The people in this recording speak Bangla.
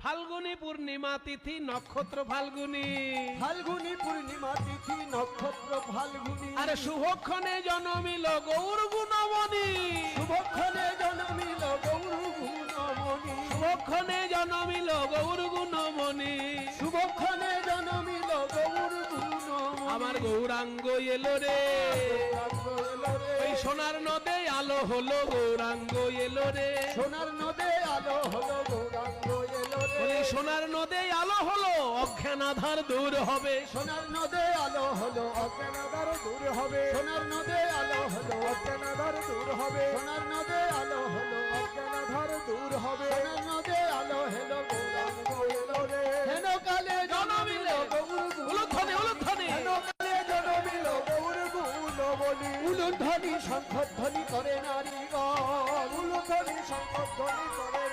ফাল্গুনী পূর্ণিমা তিথি নক্ষত্র ফাল্গুনী, ফাল্গুনী পূর্ণিমা তিথি নক্ষত্র ফাল্গুনী, আরে শুভক্ষণে জন্মিল গৌর গুণমণি, শুভক্ষণে জন্মিল গৌর গুণমণি, শুভক্ষণে জন্মিল গৌর গুণমণি, শুভক্ষণে জন্মিল গৌর গুণমণি। আমার গৌরাঙ্গ এলো রে, ওই সোনার নদে আলো হলো গৌরাঙ্গ এলো রে, সোনার নদে আলো হলো গৌরাঙ্গ এলো রে, ওই সোনার নদে আলো হলো অজ্ঞান আধার দূর হবে, সোনার নদে আলো হলো অজ্ঞানাধার দূর হবে, সোনার নদে আলো হলো অজ্ঞানাধার দূর হবে, সোনার নদে আলো হলো অজ্ঞানাধার দূর হবে, সোনার নদে আলো হলো গৌরাঙ্গ এলো রে, হেন কালে জন্মিল গৌর উলুধ্বনি উলুধ্বনি, হেন কালে জন্মিল গৌর গুণমণি, উলুধ্বনি শঙ্খধ্বনি করে নারীগণ, উলুধ্বনি শঙ্খধ্বনি করে